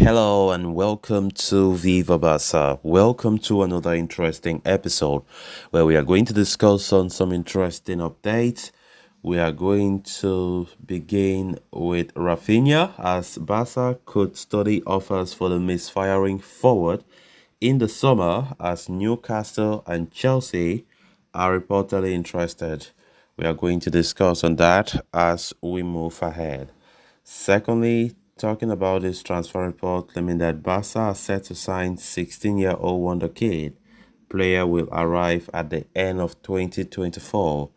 Hello and welcome to Viva Barca. Welcome to another interesting episode where we are going to discuss on some interesting updates. We are going to begin with Raphinha as Barca could study offers for the misfiring forward in the summer as Newcastle and Chelsea are reportedly interested. We are going to discuss on that as we move ahead. Secondly, talking about this transfer report claiming that Barca are set to sign 16-year-old wonderkid player will arrive at the end of 2024.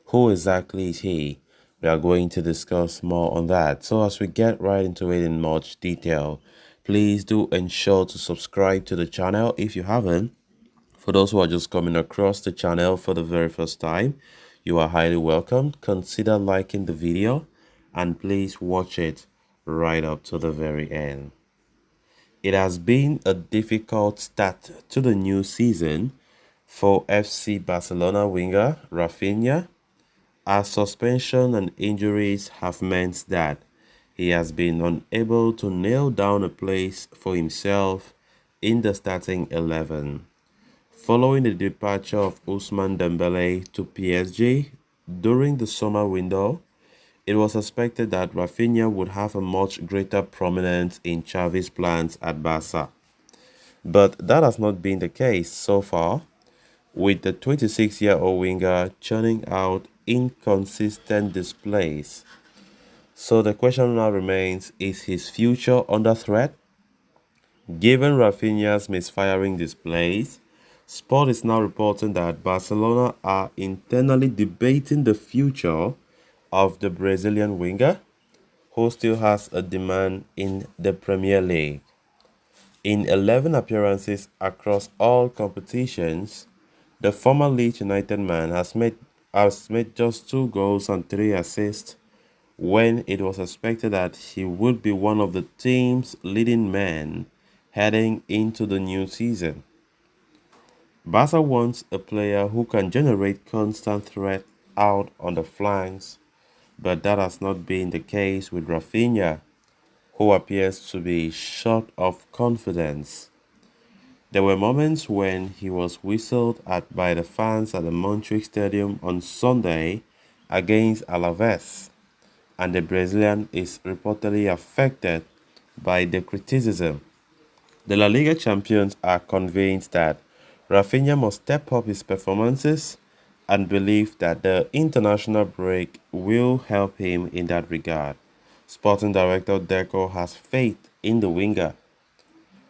Who exactly is he? We are going to discuss more on that. So as we get right into it in much detail, please do ensure to subscribe to the channel if you haven't. For those who are just coming across the channel for the very first time, you are highly welcome. Consider liking the video and please watch it right up to the very end. It has been a difficult start to the new season for FC Barcelona winger Raphinha, as suspension and injuries have meant that he has been unable to nail down a place for himself in the starting 11. Following the departure of Ousmane Dembele to PSG during the summer window, it was expected that Raphinha would have a much greater prominence in Xavi's plans at Barca. But that has not been the case so far, with the 26-year-old winger churning out inconsistent displays. So the question now remains, is his future under threat? Given Raphinha's misfiring displays, Sport is now reporting that Barcelona are internally debating the future of the Brazilian winger, who still has a demand in the Premier League. In 11 appearances across all competitions, the former Leeds United man has made just 2 goals and 3 assists when it was expected that he would be one of the team's leading men heading into the new season. Barca wants a player who can generate constant threat out on the flanks, but that has not been the case with Raphinha, who appears to be short of confidence. There were moments when he was whistled at by the fans at the Montjuic Stadium on Sunday against Alaves, and the Brazilian is reportedly affected by the criticism. The La Liga champions are convinced that Raphinha must step up his performances and believe that the international break will help him in that regard. Sporting director Deco has faith in the winger.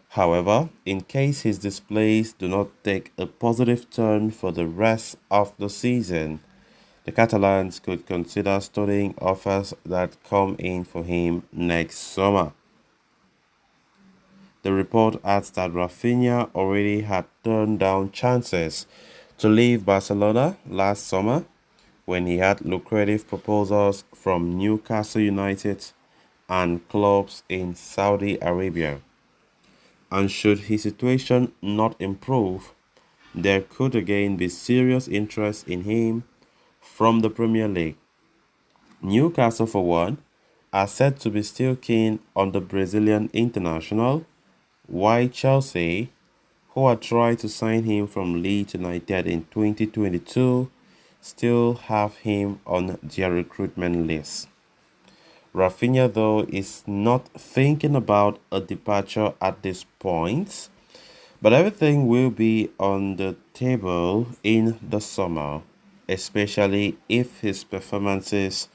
However, in case his displays do not take a positive turn for the rest of the season, the Catalans could consider studying offers that come in for him next summer. The report adds that Raphinha already had turned down chances to leave Barcelona last summer when he had lucrative proposals from Newcastle United and clubs in Saudi Arabia. And should his situation not improve, there could again be serious interest in him from the Premier League. Newcastle, for one, are said to be still keen on the Brazilian international, while Chelsea, who had tried to sign him from Leeds United in 2022, still have him on their recruitment list. Raphinha, though, is not thinking about a departure at this point, but everything will be on the table in the summer, especially if his performances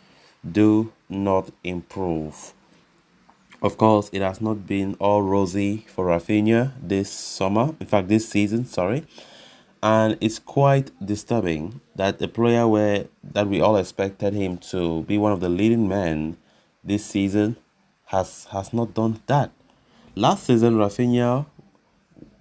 do not improve. Of course, it has not been all rosy for Raphinha this summer, in fact, this season, sorry. And it's quite disturbing that a player that we all expected him to be one of the leading men this season has not done that. Last season, Raphinha,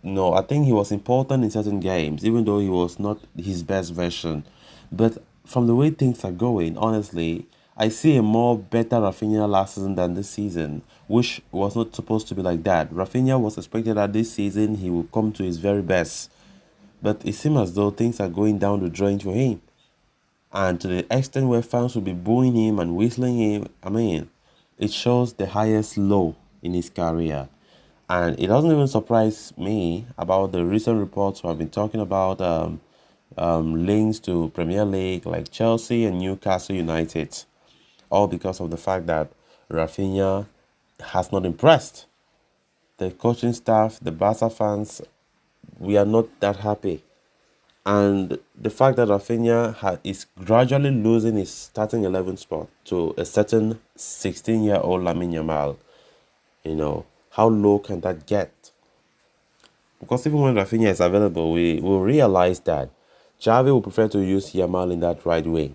no, I think he was important in certain games, even though he was not his best version. But from the way things are going, honestly, I see a more better Raphinha last season than this season, which was not supposed to be like that. Raphinha was expected that this season he would come to his very best. But it seems as though things are going down the drain for him. And to the extent where fans will be booing him and whistling him, I mean, it shows the highest low in his career. And it doesn't even surprise me about the recent reports who have been talking about links to Premier League like Chelsea and Newcastle United, all because of the fact that Raphinha has not impressed. The coaching staff, the Barca fans, we are not that happy. And the fact that is gradually losing his starting 11 spot to a certain 16-year-old Lamine Yamal, how low can that get? Because even when Raphinha is available, we will realize that Xavi will prefer to use Yamal in that right way,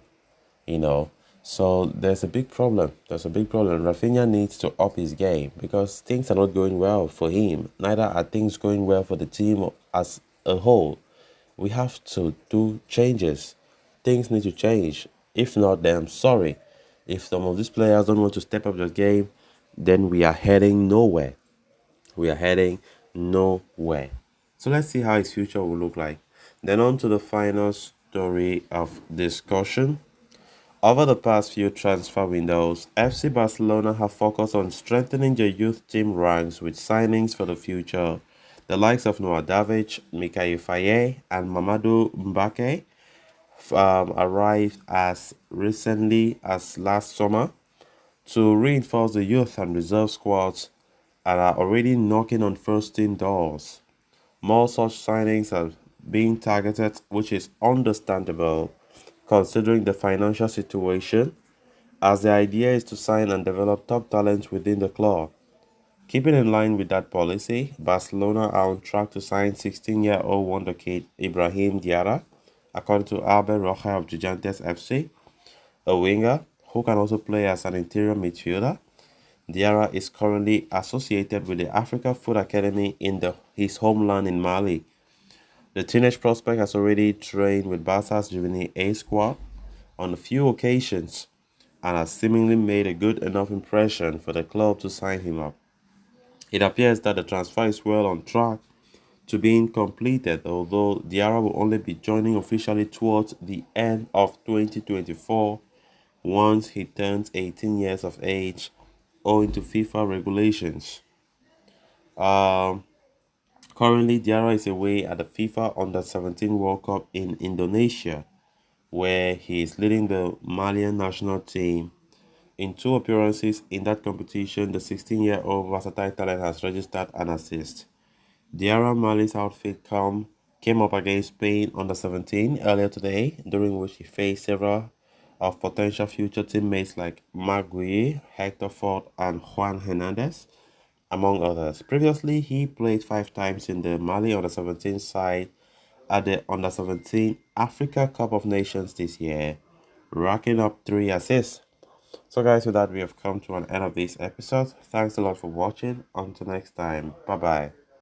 you know. So there's a big problem. There's a big problem. Raphinha needs to up his game because things are not going well for him. Neither are things going well for the team as a whole. We have to do changes. Things need to change. If not, then I'm sorry. If some of these players don't want to step up their game, then we are heading nowhere. We are heading nowhere. So let's see how his future will look like. Then on to the final story of discussion. Over the past few transfer windows, FC Barcelona have focused on strengthening their youth team ranks with signings for the future. The likes of Noah Davic, Mikael Faye, and Mamadou Mbake arrived as recently as last summer to reinforce the youth and reserve squads and are already knocking on first team doors. More such signings are being targeted, which is understandable considering the financial situation, as the idea is to sign and develop top talent within the club. Keeping in line with that policy, Barcelona are on track to sign 16-year-old wonderkid Ibrahim Diarra, according to Albert Rocha of Gigantes FC, a winger who can also play as an interior midfielder. Diarra is currently associated with the Africa Foot Academy in his homeland in Mali. The teenage prospect has already trained with Barca's Juvenile A squad on a few occasions and has seemingly made a good enough impression for the club to sign him up. It appears that the transfer is well on track to being completed, although Diarra will only be joining officially towards the end of 2024 once he turns 18 years of age, owing to FIFA regulations. Um, Currently, Diarra is away at the FIFA Under-17 World Cup in Indonesia, where he is leading the Malian national team. In two appearances in that competition, the 16-year-old versatile talent has registered an assist. Diarra Mali's outfit came up against Spain Under-17 earlier today, during which he faced several of potential future teammates like Marc Guéhi, Hector Ford, and Juan Hernandez, among others. Previously, he played 5 times in the Mali Under-17 side at the Under-17 Africa Cup of Nations this year, racking up 3 assists. So guys, with that, we have come to an end of this episode. Thanks a lot for watching. Until next time. Bye-bye.